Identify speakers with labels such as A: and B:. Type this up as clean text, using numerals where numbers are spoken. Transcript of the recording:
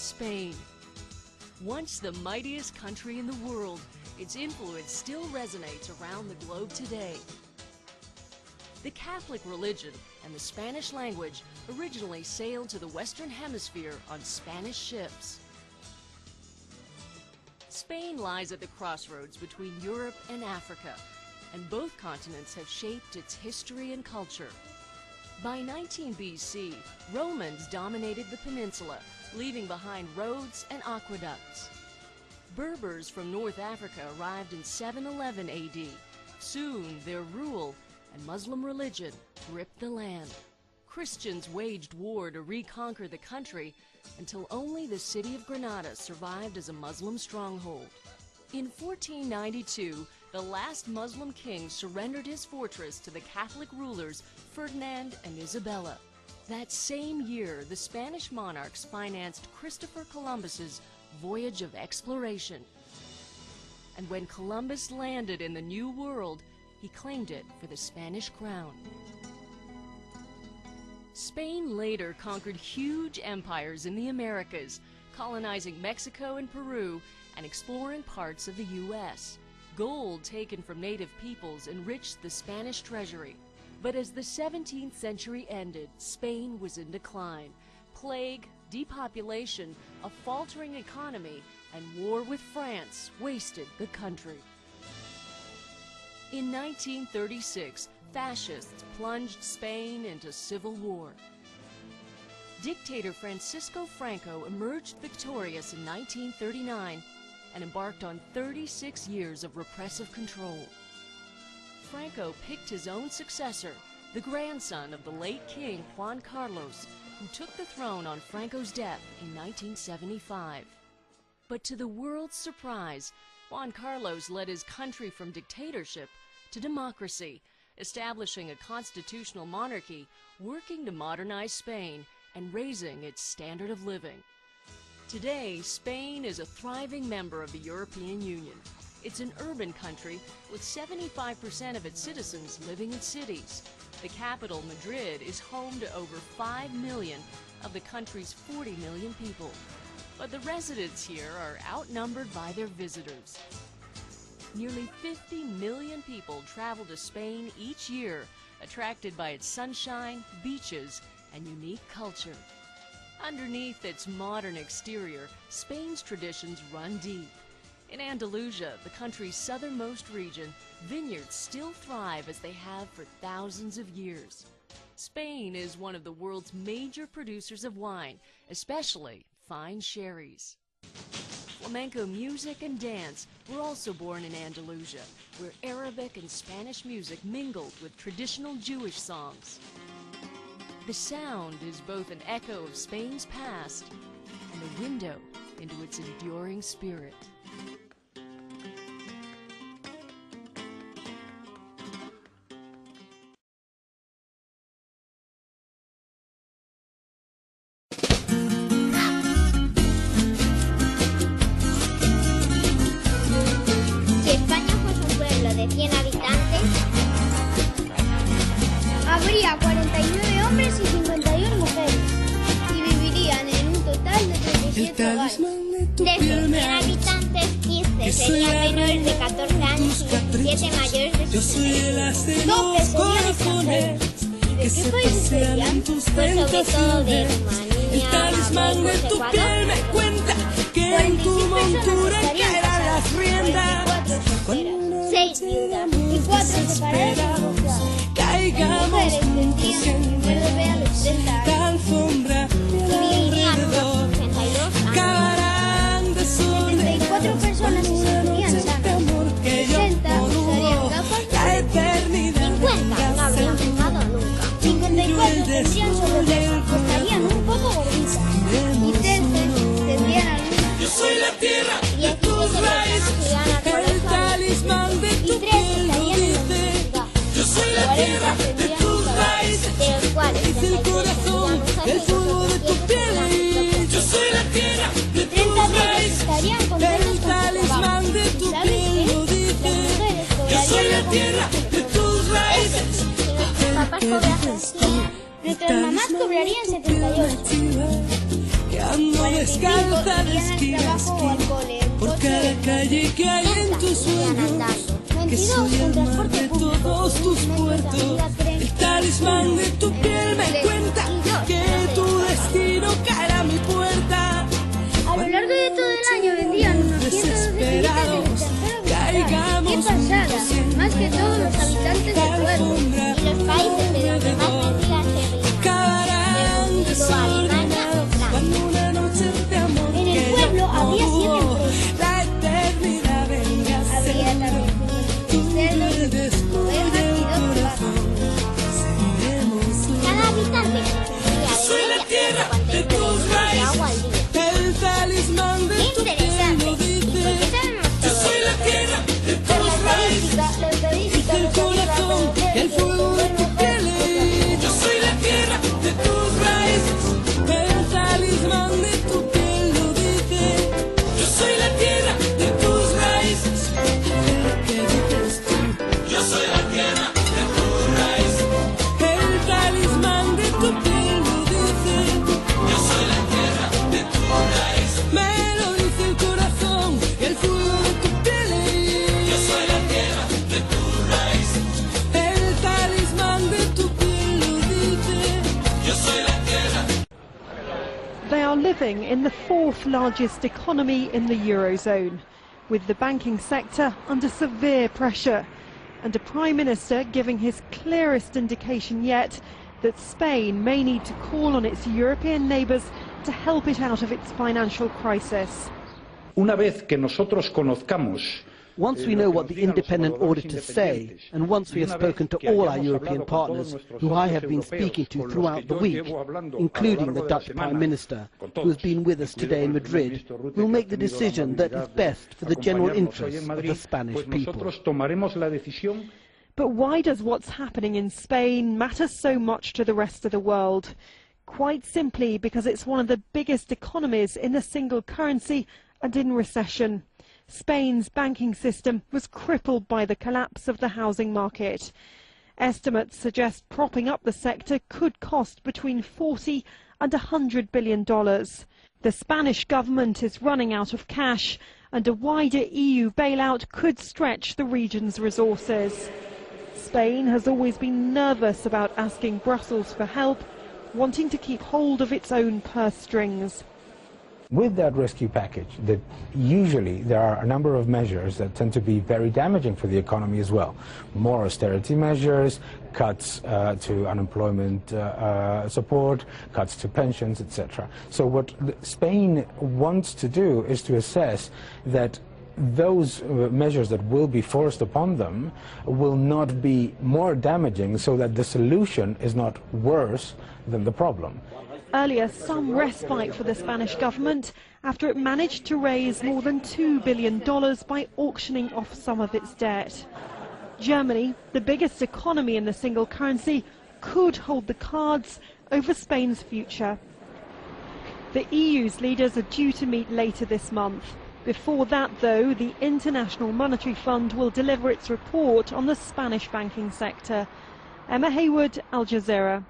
A: Spain. Once the mightiest country in the world, its influence still resonates around the globe today. The Catholic religion and the Spanish language originally sailed to the Western Hemisphere on Spanish ships. Spain lies at the crossroads between Europe and Africa, and both continents have shaped its history and culture. By 19 BC, Romans dominated the peninsula, leaving behind roads and aqueducts. Berbers from North Africa arrived in 711 AD. Soon, their rule and Muslim religion gripped the land. Christians waged war to reconquer the country until only the city of Granada survived as a Muslim stronghold. In 1492, the last Muslim king surrendered his fortress to the Catholic rulers Ferdinand and Isabella. That same year, the Spanish monarchs financed Christopher Columbus's voyage of exploration. And when Columbus landed in the New World, he claimed it for the Spanish crown. Spain later conquered huge empires in the Americas, colonizing Mexico and Peru and exploring parts of the U.S. Gold taken from native peoples enriched the Spanish treasury. But as the 17th century ended, Spain was in decline. Plague, depopulation, a faltering economy, and war with France wasted the country. In 1936, fascists plunged Spain into civil war. Dictator Francisco Franco emerged victorious in 1939 and embarked on 36 years of repressive control. Franco picked his own successor, the grandson of the late king Juan Carlos, who took the throne on Franco's death in 1975. But to the world's surprise, Juan Carlos led his country from dictatorship to democracy, establishing a constitutional monarchy, working to modernize Spain, and raising its standard of living. Today, Spain is a thriving member of the European Union. It's an urban country with 75% of its citizens living in cities. The capital, Madrid, is home to over 5 million of the country's 40 million people. But the residents here are outnumbered by their visitors. Nearly 50 million people travel to Spain each year, attracted by its sunshine, beaches, and unique culture. Underneath its modern exterior, Spain's traditions run deep. In Andalusia, the country's southernmost region, vineyards still thrive as they have for thousands of years. Spain is one of the world's major producers of wine, especially fine sherries. Flamenco music and dance were also born in Andalusia, where Arabic and Spanish music mingled with traditional Jewish songs. The sound is both an echo of Spain's past and a window into its enduring spirit.
B: Si España fuese un pueblo de 100 habitantes, habría 49 hombres y 51 mujeres, y vivirían en un total de 37 hogares.
C: De esos 100 habitantes, 15 serían menores de 14 años y 17 mayores de 60.
B: 12 serían extranjeros. ¿Y de qué países serían?
C: Pues sobre todo de Rumanía, Marruecos, Ecuador.
D: Me cuenta que en tu
B: 46
D: montura
B: personas estarían
D: caerán las
B: casadas,
D: riendas.
B: 44 solteras, 6 viudas y 4 separadas y divorciadas.
D: Caigamos
B: Mujeres tendrían el primer bebé a los 30 años.
D: la alfombra
C: Vivirían
D: alrededor.
C: unos 62 años.
D: Cavarán desorden.
B: 74 personas se sentirían sanas. 60 usarían gafas.
D: La eternidad
C: 50 no habrían fumado nunca.
B: 54 tendrían sobrepeso, estarían un poco gorditas. Y 13 tendrían algún.
D: Yo soy la tierra de
C: 17
D: tus
C: personas
D: raíces,
C: irían al
D: el
C: colegio
D: talismán de
B: Y
D: tu
B: 3
D: piel lo
B: estarían en la
D: dice.
B: universidad.
D: Yo soy la
B: 40
D: tierra de
B: tendrían
D: tus
B: un trabajo.
D: raíces,
C: de los cuales
D: dice el
C: 33
D: corazón,
C: tendrían
D: el
C: mujeres y
D: fuego de tu
C: 17
D: piel.
C: tendrían
D: Yo soy la tierra de
B: 30
D: tus
B: de ellos
D: raíces,
B: estarían contentos
D: el
B: con su trabajo.
D: talismán de
B: ¿Y
D: tu
B: sabes
D: piel
B: qué?
D: lo dice.
B: Las mujeres
D: Yo soy
B: cobrarían
D: la
B: algo
D: tierra
B: menos que
D: de
B: los
D: tus
B: hombres.
D: raíces.
C: Si nuestros papás cobrasen 100,
B: Nuestras mamás cobrarían 78.
D: Cuando
B: 45
D: descalza de
B: irían al
D: esquina a
B: trabajo o al
D: esquina,
B: cole, en
D: por
B: coche
D: cada
B: o en
D: calle que hay en tus sueños, que
B: 22
D: soy
B: en
D: el mar
B: transporte
D: de
B: público,
D: todos
B: con
D: tus
B: un metro de
D: puertos.
B: salida, tren,
D: El talismán de tu piel me cuenta que tu destino caerá a mi puerta.
B: A lo largo de todo el año vendían unos 112 billetes del extranjero vital. ¡Qué pasada! Más que todos los habitantes del pueblo.
C: Y los países de donde más vendían se
D: Acabarán
C: Alemania o
D: desordenados
C: Francia.
D: cuando una noche de amor
B: En el
D: que
B: pueblo
D: yo
B: había 7
D: pongo,
B: empresas.
D: la eternidad venga a ser
B: Había también cerdos, ovejas y 2 vacas.
C: Cada habitante consumía
D: Soy la
C: de
D: tierra
C: media
D: de
C: 50
D: tus
C: litros de agua al día.
D: el talismán de
C: ¡Qué
D: tu piel
C: interesante!
D: lo
C: ¿Y por
D: dice.
C: qué sabemos
D: Yo
C: todo
D: soy la
C: esto?
D: tierra de
B: Por
D: tus raíces,
B: la estadística
D: el
B: nos ayuda a
D: corazón,
B: conocer
D: el fuego de tu piel. Yo soy la tierra de tus raíces, el talismán de tu piel lo dice. Yo soy la tierra de tus raíces, el que dices tú. Yo soy la tierra de tus raíces, el talismán de tu piel lo dice. Yo soy la tierra de tus raíces, me lo dice el corazón, el fuego de tu piel. Yo soy la tierra de tus raíces, el talismán de tu piel lo dice. Yo soy la tierra.
E: They are living in the fourth largest economy in the Eurozone, with the banking sector under severe pressure, and a Prime Minister giving his clearest indication yet that Spain may need to call on its European neighbours to help it out of its financial crisis.
F: Una vez que nosotros conozcamos
G: Once we know what the independent auditors say, and once we have spoken to all our European partners, who I have been speaking to throughout the week, including the Dutch Prime Minister, who has been with us today in Madrid, we'll make the decision that is best for the general interests of the Spanish people.
E: But why does what's happening in Spain matter so much to the rest of the world? Quite simply because it's one of the biggest economies in the single currency and in recession. Spain's banking system was crippled by the collapse of the housing market. Estimates suggest propping up the sector could cost between $40 and $100 billion. The Spanish government is running out of cash, and a wider EU bailout could stretch the region's resources. Spain has always been nervous about asking Brussels for help, wanting to keep hold of its own purse strings.
H: With that rescue package, that usually there are a number of measures that tend to be very damaging for the economy as well. More austerity measures, cuts to unemployment support, cuts to pensions, etc. So what Spain wants to do is to assess that those measures that will be forced upon them will not be more damaging, so that the solution is not worse than the problem.
E: Earlier, some respite for the Spanish government after it managed to raise more than $2 billion by auctioning off some of its debt. Germany, the biggest economy in the single currency, could hold the cards over Spain's future. The EU's leaders are due to meet later this month. Before that, though, the International Monetary Fund will deliver its report on the Spanish banking sector. Emma Hayward, Al Jazeera.